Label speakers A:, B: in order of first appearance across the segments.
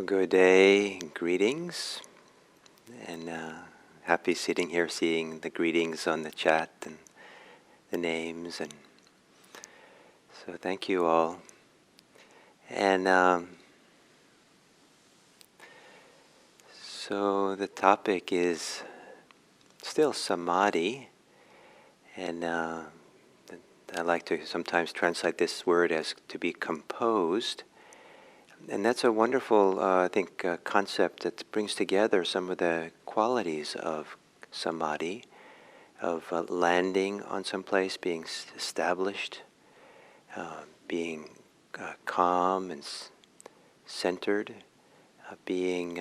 A: Good day, greetings, and happy sitting here seeing the greetings on the chat and the names, and so thank you all. And so the topic is still samadhi, and I like to sometimes translate this word as to be composed. And that's a wonderful, I think, concept that brings together some of the qualities of samadhi, of landing on some place, being established, being calm and centered, being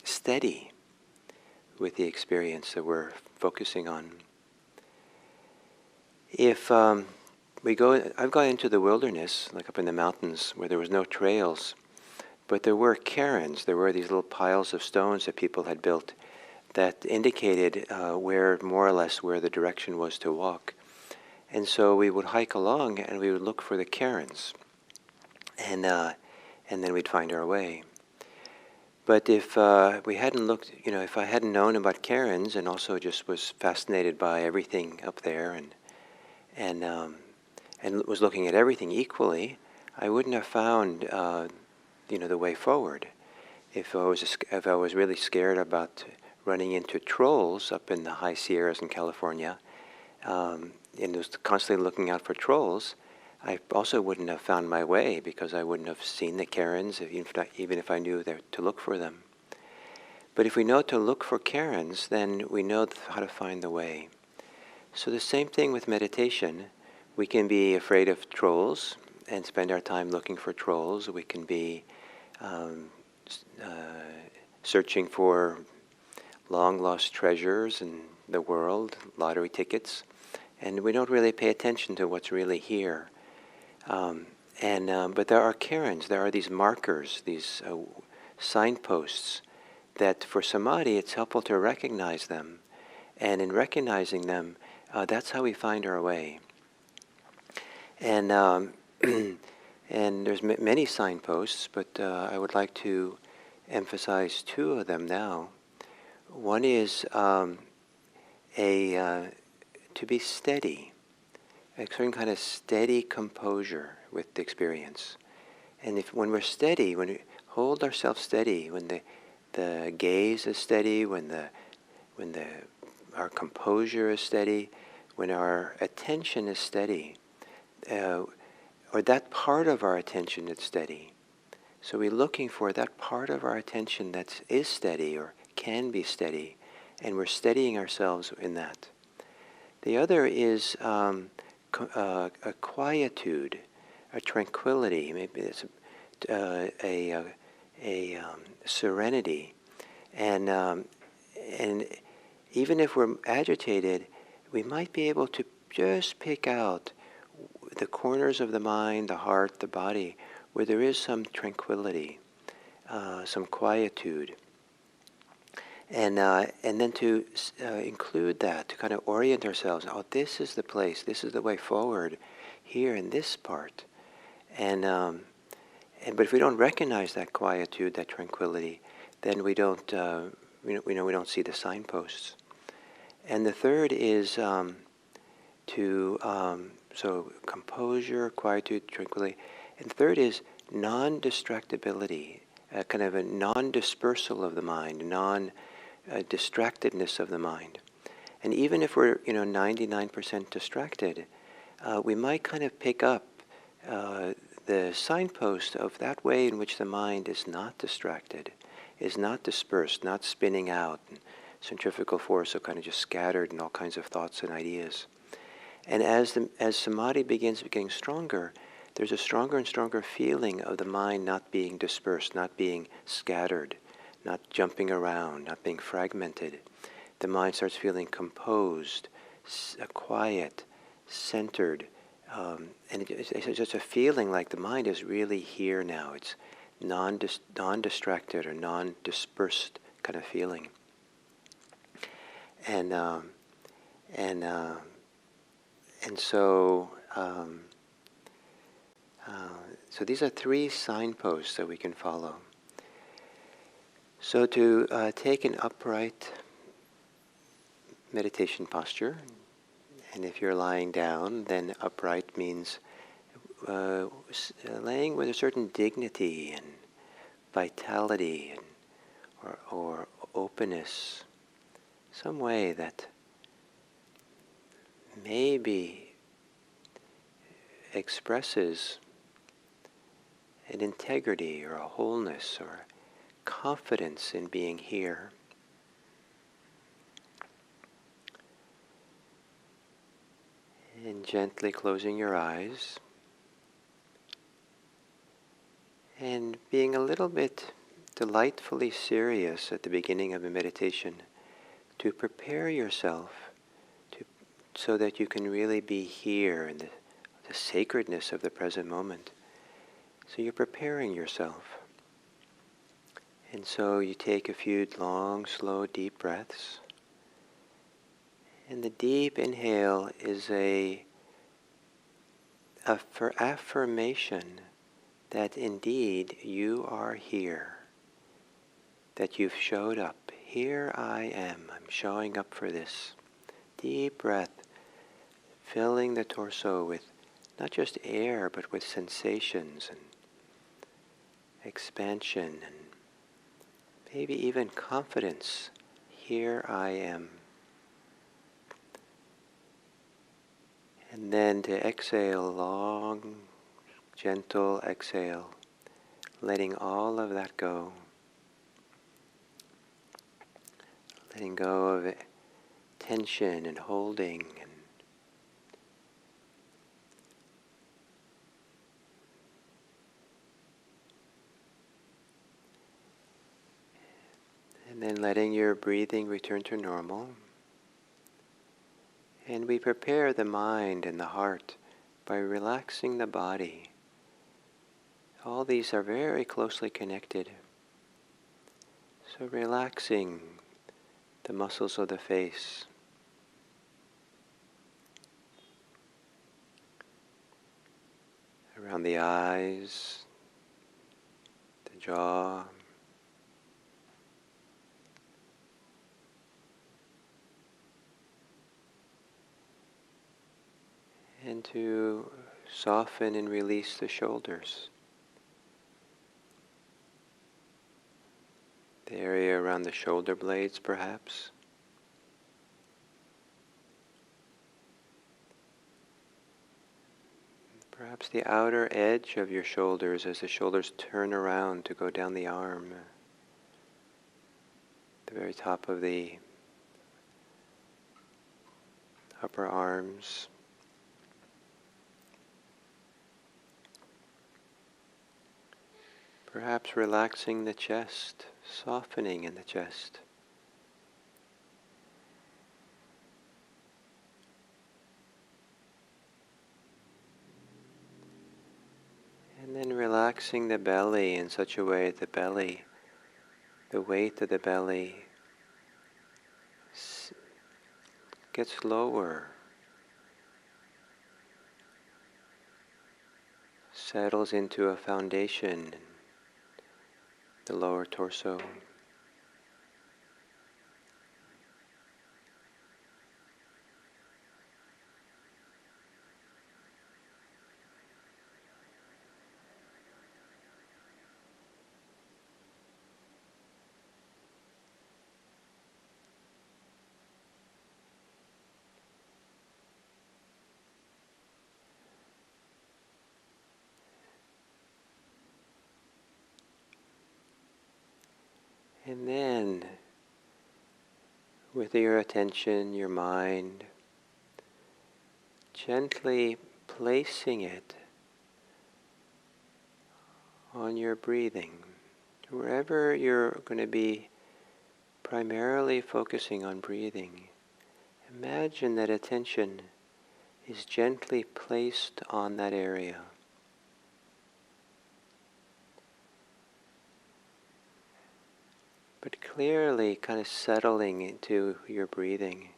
A: steady with the experience that we're focusing on. If I've gone into the wilderness, like up in the mountains, where there was no trails. But there were cairns, there were these little piles of stones that people had built that indicated where, more or less, where the direction was to walk. And so we would hike along and we would look for the cairns. And then we'd find our way. But if we hadn't looked, if I hadn't known about cairns and also just was fascinated by everything up there and was looking at everything equally, I wouldn't have found the way forward. If I was really scared about running into trolls up in the high Sierras in California, and was constantly looking out for trolls, I also wouldn't have found my way because I wouldn't have seen the cairns, even if I knew to look for them. But if we know to look for cairns, then we know how to find the way. So the same thing with meditation. We can be afraid of trolls and spend our time looking for trolls. We can be searching for long-lost treasures in the world, lottery tickets, and we don't really pay attention to what's really here. But there are cairns, there are these markers, these signposts, that for samadhi it's helpful to recognize them, and in recognizing them, that's how we find our way. And and there's many signposts, but I would like to emphasize two of them now. One is to be steady, a certain kind of steady composure with the experience. And when we're steady, when we hold ourselves steady, when the gaze is steady, when our composure is steady, when our attention is steady, or that part of our attention that's steady. So we're looking for that part of our attention that is steady or can be steady, and we're steadying ourselves in that. The other is a quietude, a tranquility, maybe it's a serenity. And even if we're agitated, we might be able to just pick out the corners of the mind, the heart, the body, where there is some tranquility, some quietude. And then to include that, to kind of orient ourselves, this is the place, this is the way forward, here in this part. But if we don't recognize that quietude, that tranquility, then we don't see the signposts. And the third is so composure, quietude, tranquility. And the third is non-distractibility, kind of a non-dispersal of the mind, non-distractedness of the mind. And even if we're 99% distracted, we might kind of pick up the signpost of that way in which the mind is not distracted, is not dispersed, not spinning out, and centrifugal force, so kind of just scattered in all kinds of thoughts and ideas. And as samadhi begins getting stronger, there's a stronger and stronger feeling of the mind not being dispersed, not being scattered, not jumping around, not being fragmented. The mind starts feeling composed, quiet, centered, and it's just a feeling like the mind is really here now. It's non-distracted or non-dispersed kind of feeling. So these are three signposts that we can follow. So to take an upright meditation posture, and if you're lying down, then upright means laying with a certain dignity and vitality and, or openness, some way that maybe expresses an integrity or a wholeness or confidence in being here. And gently closing your eyes and being a little bit delightfully serious at the beginning of a meditation to prepare yourself so that you can really be here in the sacredness of the present moment. So you're preparing yourself. And so you take a few long, slow, deep breaths. And the deep inhale is for affirmation that indeed you are here, that you've showed up. Here I am. I'm showing up for this. Deep breath, filling the torso with not just air, but with sensations and expansion and maybe even confidence. Here I am. And then to exhale, long, gentle exhale, letting all of that go. Letting go of tension and holding and then letting your breathing return to normal. And we prepare the mind and the heart by relaxing the body. All these are very closely connected. So relaxing the muscles of the face, around the eyes, the jaw, and to soften and release the shoulders, the area around the shoulder blades perhaps. Perhaps the outer edge of your shoulders as the shoulders turn around to go down the arm, the very top of the upper arms. Perhaps relaxing the chest, softening in the chest. And then relaxing the belly in such a way that the weight of the belly gets lower, settles into a foundation in the lower torso. And then, with your attention, your mind, gently placing it on your breathing, wherever you're going to be primarily focusing on breathing. Imagine that attention is gently placed on that area. But clearly kind of settling into your breathing.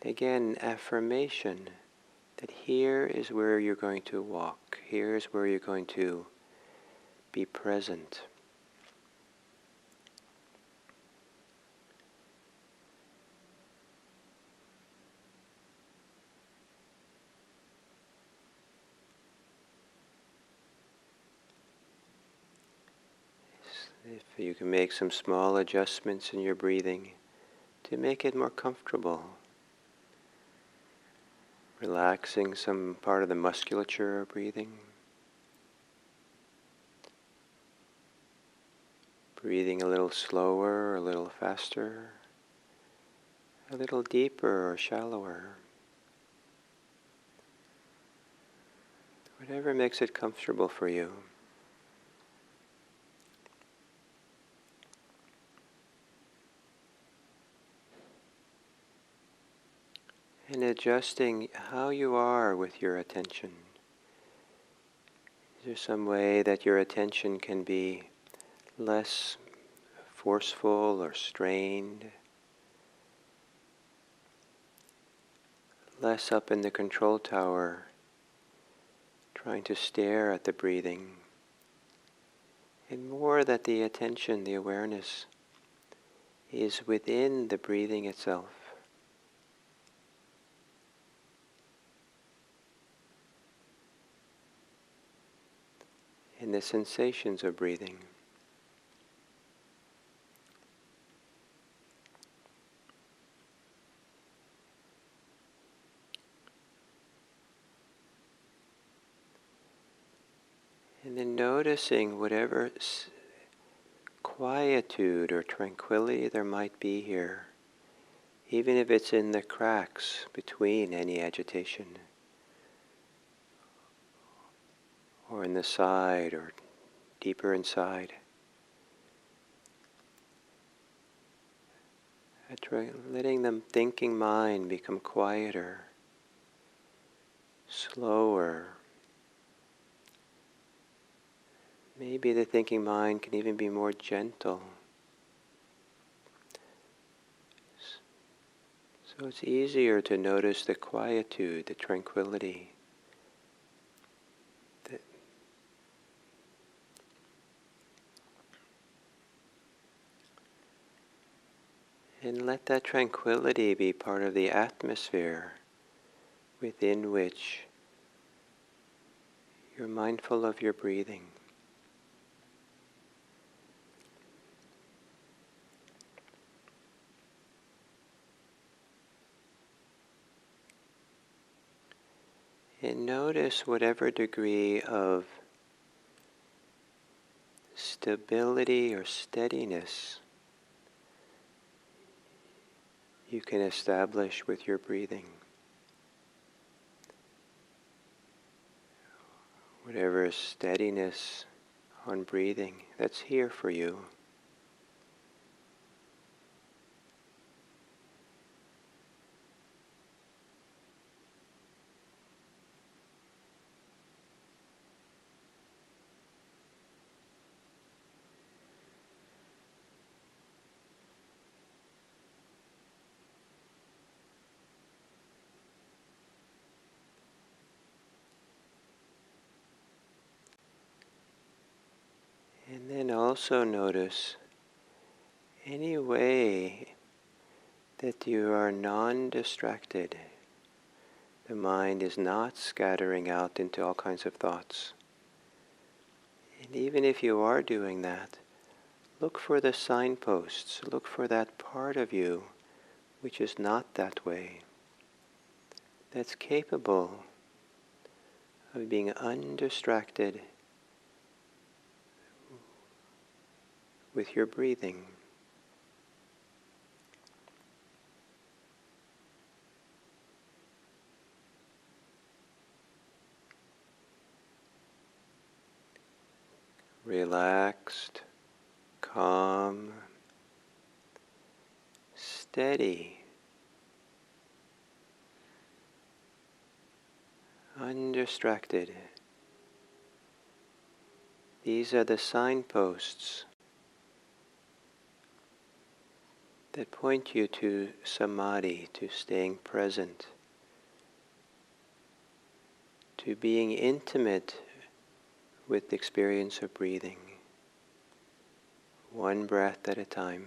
A: Again, affirmation that here is where you're going to walk. Here is where you're going to be present. If you can make some small adjustments in your breathing to make it more comfortable, relaxing some part of the musculature of breathing, breathing a little slower, a little faster, a little deeper or shallower. Whatever makes it comfortable for you. And adjusting how you are with your attention. Is there some way that your attention can be less forceful or strained? Less up in the control tower, trying to stare at the breathing, and more that the attention, the awareness, is within the breathing itself. In the sensations of breathing. And then noticing whatever quietude or tranquility there might be here, even if it's in the cracks between any agitation, or in the side or deeper inside. Letting the thinking mind become quieter, slower. Maybe the thinking mind can even be more gentle. So it's easier to notice the quietude, the tranquility. And let that tranquility be part of the atmosphere within which you're mindful of your breathing. And notice whatever degree of stability or steadiness you can establish with your breathing. Whatever steadiness on breathing that's here for you. And then also notice any way that you are non-distracted. The mind is not scattering out into all kinds of thoughts. And even if you are doing that, look for the signposts, look for that part of you which is not that way, that's capable of being undistracted with your breathing. Relaxed, calm, steady, undistracted. These are the signposts that point you to samadhi, to staying present, to being intimate with the experience of breathing, one breath at a time.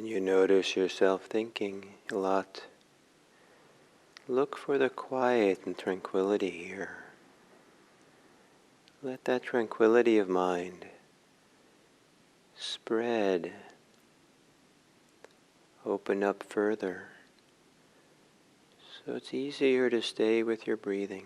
A: When you notice yourself thinking a lot, look for the quiet and tranquility here. Let that tranquility of mind spread, open up further, so it's easier to stay with your breathing.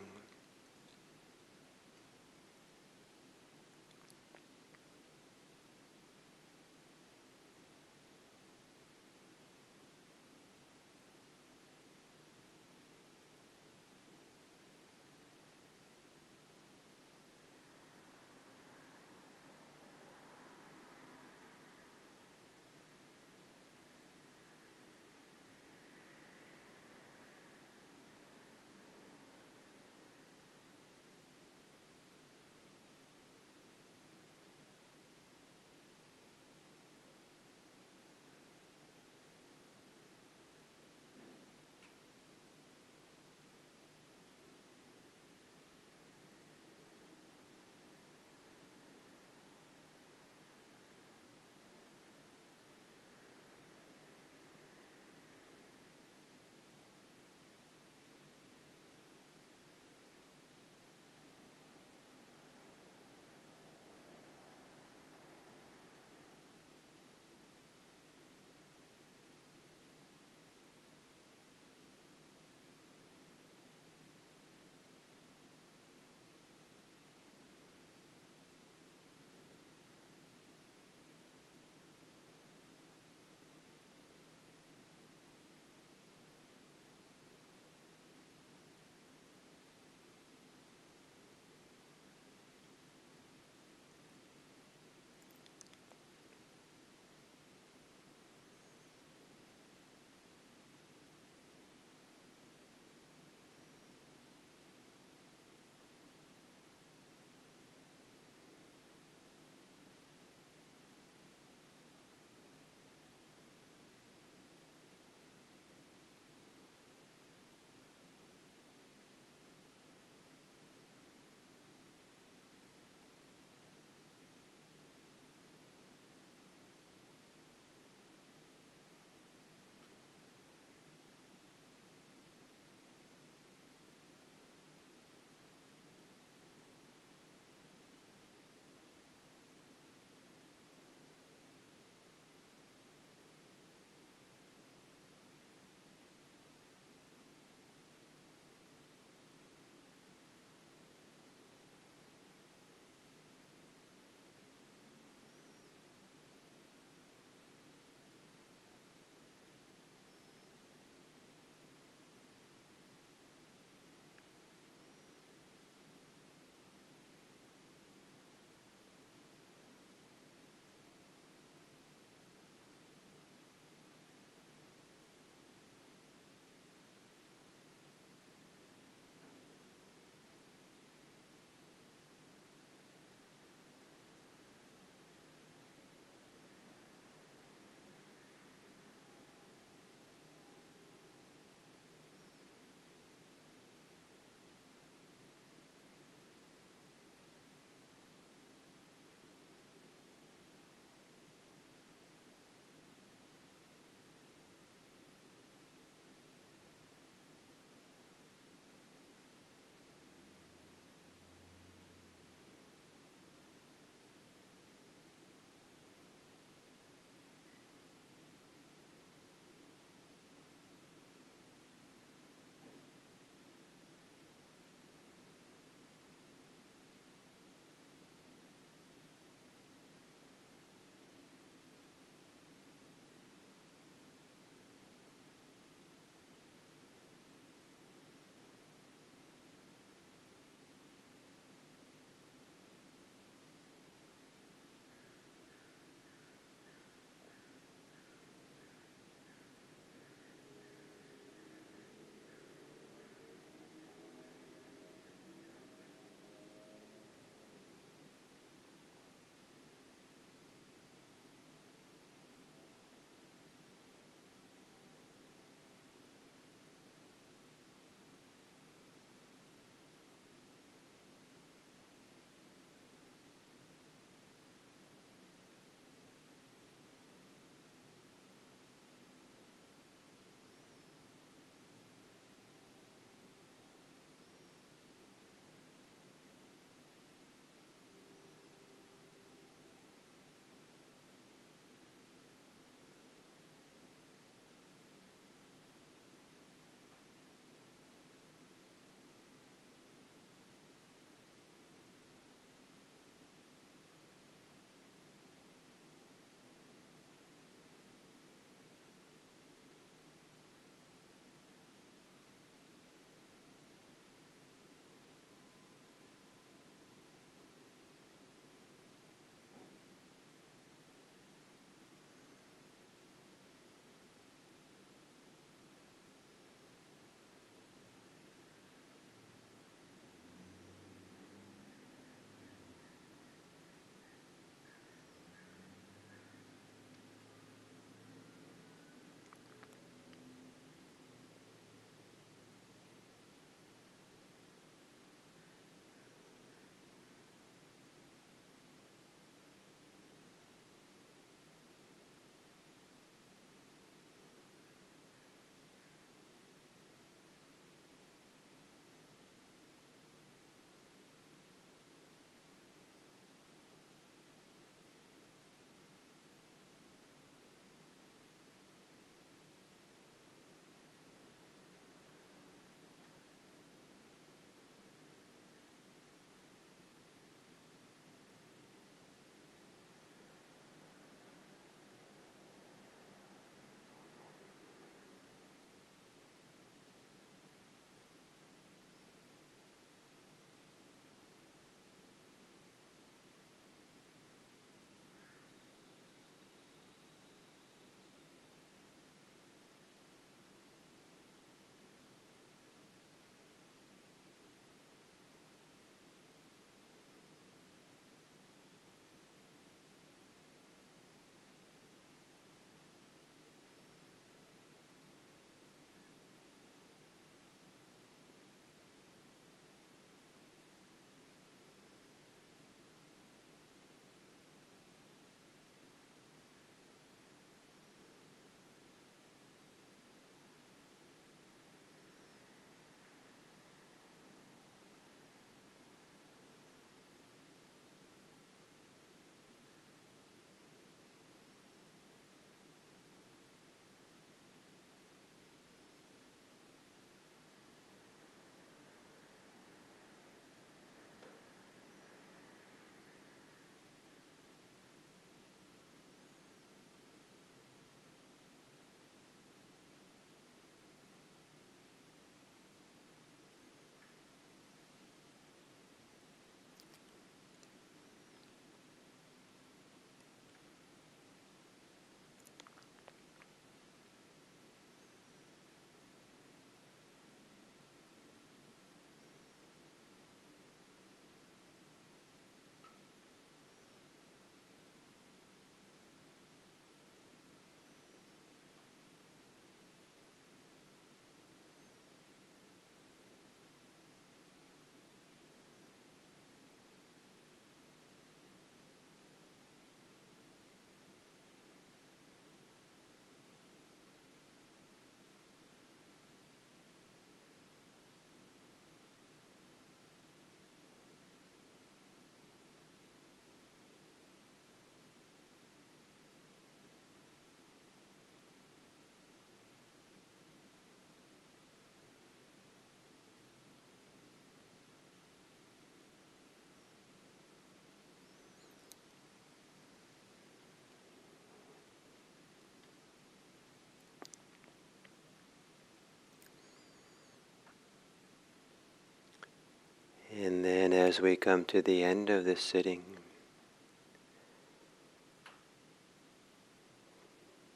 A: And then as we come to the end of this sitting,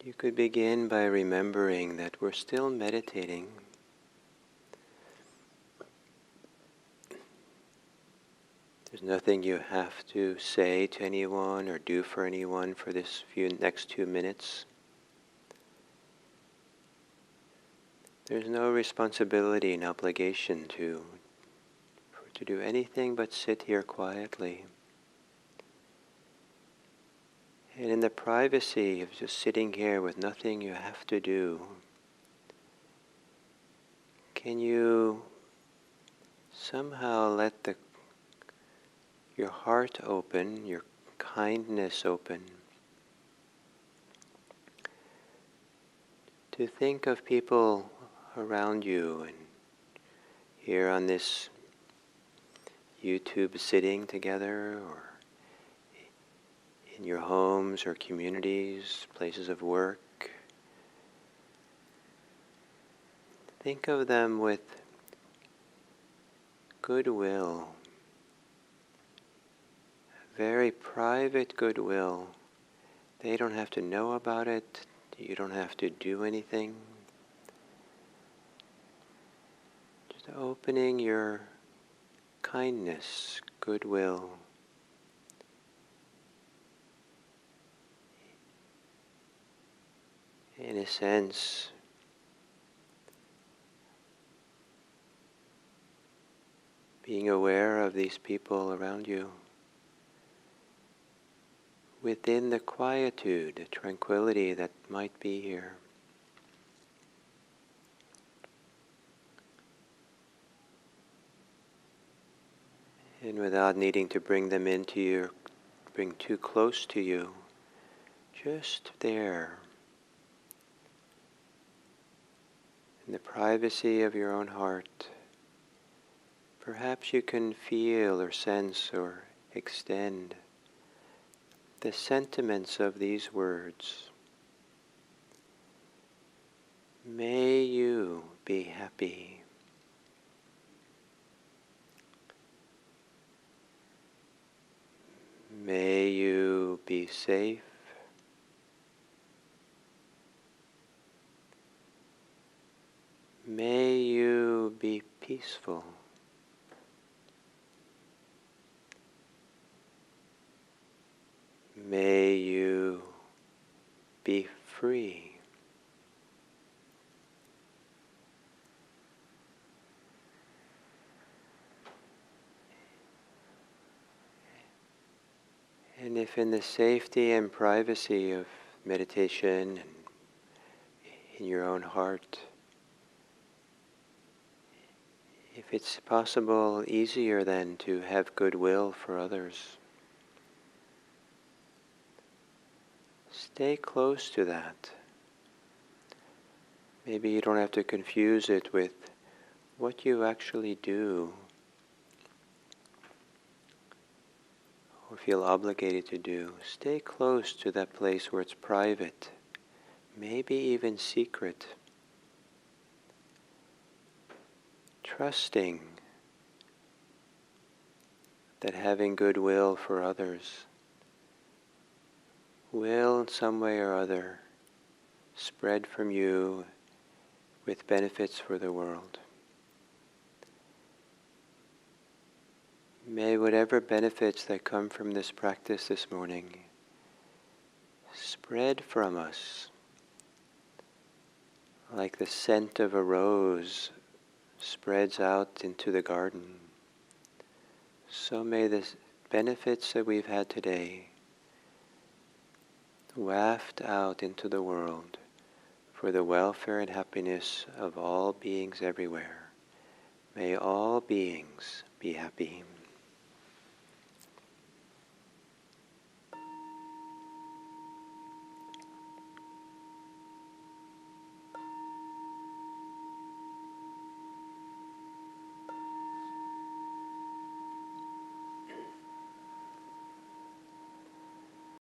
A: you could begin by remembering that we're still meditating. There's nothing you have to say to anyone or do for anyone for this next 2 minutes. There's no responsibility and obligation to do anything but sit here quietly. And in the privacy of just sitting here with nothing you have to do, can you somehow let your heart open, your kindness open, to think of people around you and here on this YouTube sitting together, or in your homes or communities, places of work. Think of them with goodwill, very private goodwill. They don't have to know about it. You don't have to do anything. Just opening your kindness, goodwill. In a sense, being aware of these people around you within the quietude, the tranquility that might be here. And without needing to bring them bring too close to you, just there, in the privacy of your own heart, perhaps you can feel or sense or extend the sentiments of these words. May you be happy. May you be safe. May you be peaceful. May you be free. And if in the safety and privacy of meditation and in your own heart, if it's possible, easier then to have goodwill for others, stay close to that. Maybe you don't have to confuse it with what you actually do or feel obligated to do. Stay close to that place where it's private, maybe even secret. Trusting that having goodwill for others will in some way or other spread from you with benefits for the world. May whatever benefits that come from this practice this morning spread from us like the scent of a rose spreads out into the garden. So may the benefits that we've had today waft out into the world for the welfare and happiness of all beings everywhere. May all beings be happy.